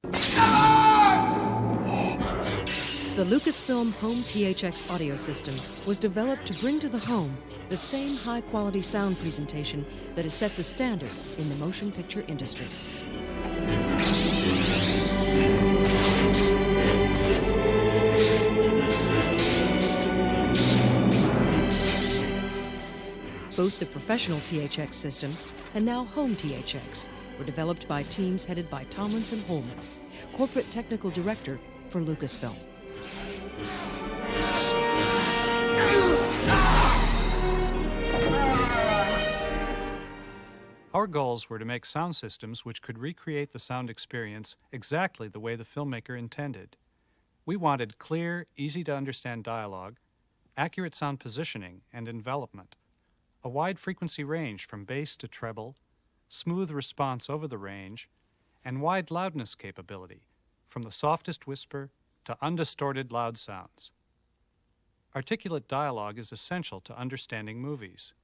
The Lucasfilm Home THX audio system was developed to bring to the home the same high-quality sound presentation that has set the standard in the motion picture industry. Both the professional THX system and now Home THX were developed by teams headed by Tomlinson Holman, Corporate Technical Director for Lucasfilm. Our goals were to make sound systems which could recreate the sound experience exactly the way the filmmaker intended. We wanted clear, easy-to-understand dialogue, accurate sound positioning and envelopment, a wide frequency range from bass to treble, smooth response over the range, and wide loudness capability, from the softest whisper to undistorted loud sounds. Articulate dialogue is essential to understanding movies.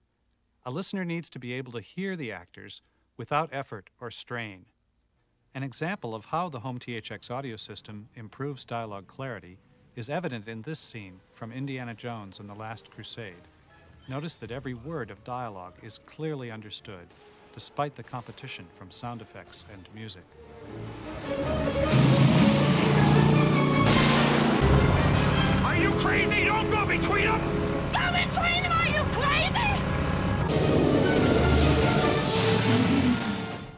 A listener needs to be able to hear the actors without effort or strain. An example of how the Home THX audio system improves dialogue clarity is evident in this scene from Indiana Jones and the Last Crusade. Notice that every word of dialogue is clearly understood, despite the competition from sound effects and music. Are you crazy? Don't go between them! Go between them! Are you crazy?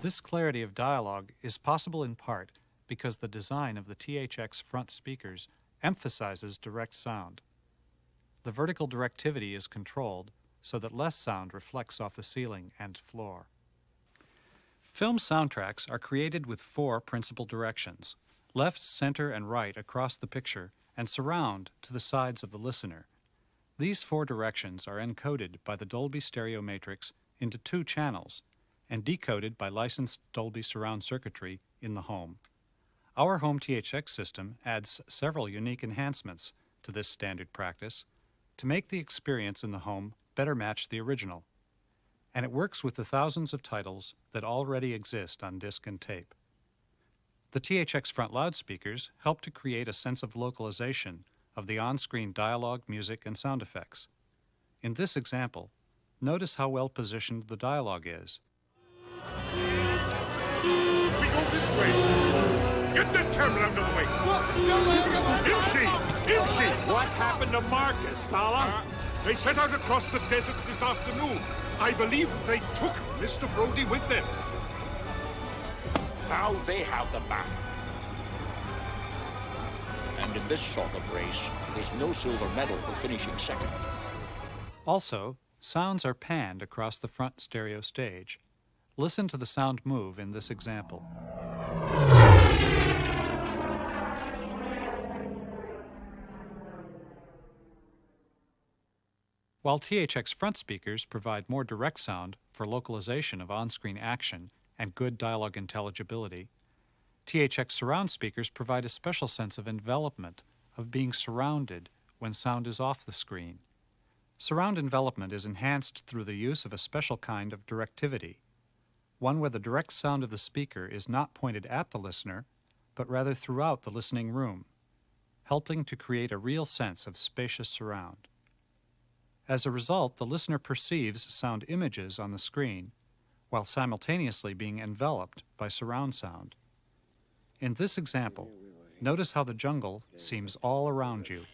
This clarity of dialogue is possible in part because the design of the THX front speakers emphasizes direct sound. The vertical directivity is controlled so that less sound reflects off the ceiling and floor. Film soundtracks are created with 4 principal directions: left, center, and right across the picture, and surround to the sides of the listener. These 4 directions are encoded by the Dolby stereo matrix into 2 channels and decoded by licensed Dolby surround circuitry in the home. Our Home THX system adds several unique enhancements to this standard practice to make the experience in the home better match the original, and it works with the thousands of titles that already exist on disc and tape. The THX front loudspeakers help to create a sense of localization of the on-screen dialogue, music, and sound effects. In this example, notice how well positioned the dialogue is. We go this way! Get that camera out of the way! Imshi! What happened to Marcus, Sala? They set out across the desert this afternoon. I believe they took Mr. Brody with them. Now they have the map. And in this sort of race, there's no silver medal for finishing second. Also, sounds are panned across the front stereo stage. Listen to the sound move in this example. While THX front speakers provide more direct sound for localization of on-screen action and good dialogue intelligibility, THX surround speakers provide a special sense of envelopment, of being surrounded when sound is off the screen. Surround envelopment is enhanced through the use of a special kind of directivity, one where the direct sound of the speaker is not pointed at the listener, but rather throughout the listening room, helping to create a real sense of spacious surround. As a result, the listener perceives sound images on the screen, while simultaneously being enveloped by surround sound. In this example, notice how the jungle seems all around you.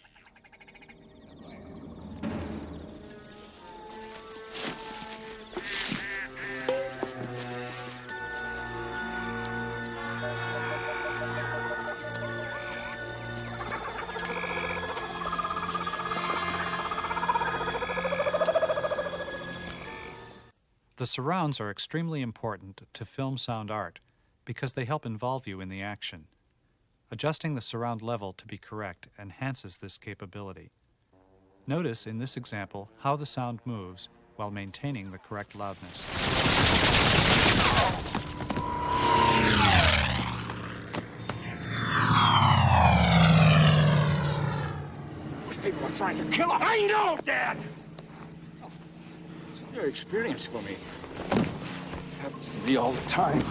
The surrounds are extremely important to film sound art because they help involve you in the action. Adjusting the surround level to be correct enhances this capability. Notice in this example how the sound moves while maintaining the correct loudness. Those people are trying to kill us! I know, Dad! It's a new experience for me. It happens to me all the time.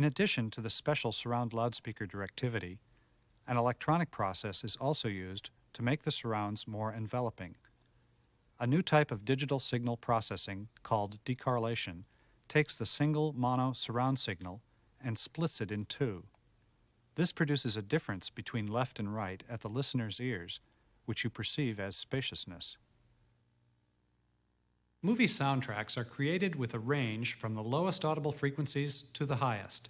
In addition to the special surround loudspeaker directivity, an electronic process is also used to make the surrounds more enveloping. A new type of digital signal processing called decorrelation takes the single mono surround signal and splits it in two. This produces a difference between left and right at the listener's ears, which you perceive as spaciousness. Movie soundtracks are created with a range from the lowest audible frequencies to the highest.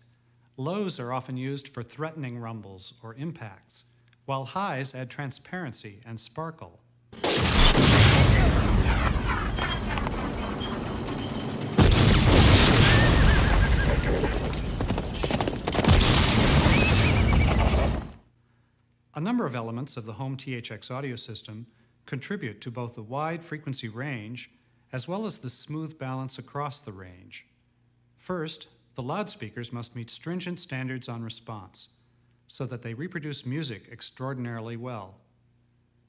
Lows are often used for threatening rumbles or impacts, while highs add transparency and sparkle. A number of elements of the Home THX audio system contribute to both the wide frequency range as well as the smooth balance across the range. First, the loudspeakers must meet stringent standards on response so that they reproduce music extraordinarily well.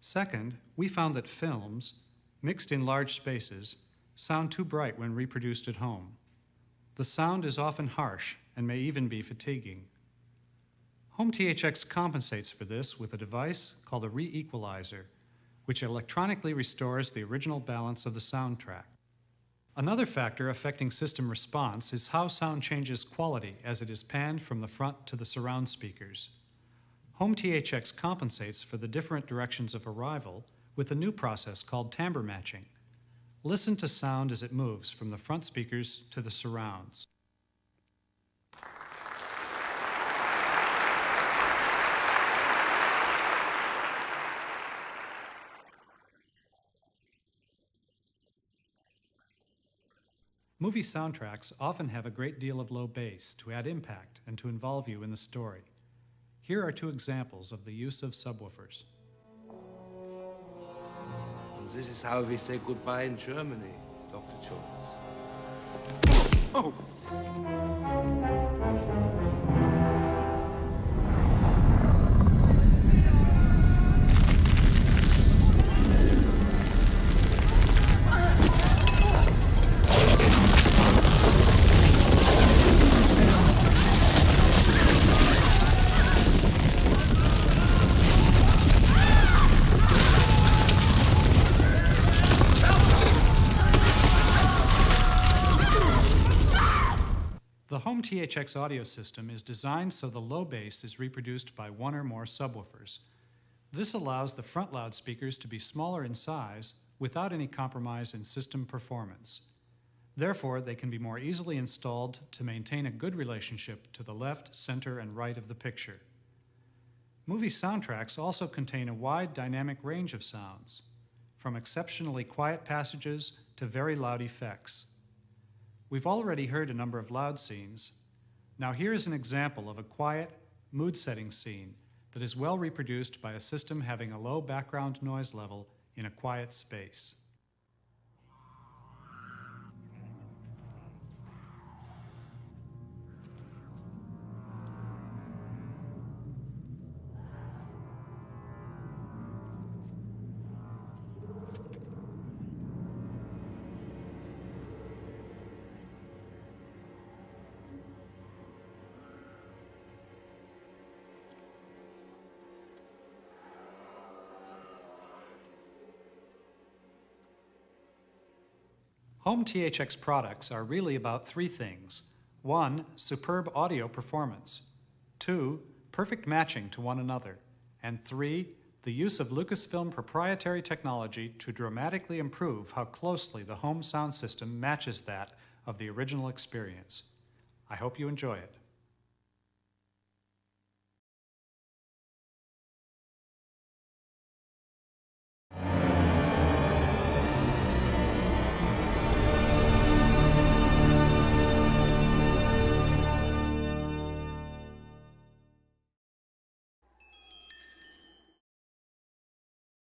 Second, we found that films, mixed in large spaces, sound too bright when reproduced at home. The sound is often harsh and may even be fatiguing. Home THX compensates for this with a device called a re-equalizer, which electronically restores the original balance of the soundtrack. Another factor affecting system response is how sound changes quality as it is panned from the front to the surround speakers. Home THX compensates for the different directions of arrival with a new process called timbre matching. Listen to sound as it moves from the front speakers to the surrounds. Movie soundtracks often have a great deal of low bass to add impact and to involve you in the story. Here are two examples of the use of subwoofers. And this is how we say goodbye in Germany, Dr. Jones. Oh! The Home THX audio system is designed so the low bass is reproduced by one or more subwoofers. This allows the front loudspeakers to be smaller in size without any compromise in system performance. Therefore, they can be more easily installed to maintain a good relationship to the left, center, and right of the picture. Movie soundtracks also contain a wide dynamic range of sounds, from exceptionally quiet passages to very loud effects. We've already heard a number of loud scenes. Now here is an example of a quiet, mood-setting scene that is well reproduced by a system having a low background noise level in a quiet space. Home THX products are really about three things. 1, superb audio performance. 2, perfect matching to one another. And 3, the use of Lucasfilm proprietary technology to dramatically improve how closely the home sound system matches that of the original experience. I hope you enjoy it.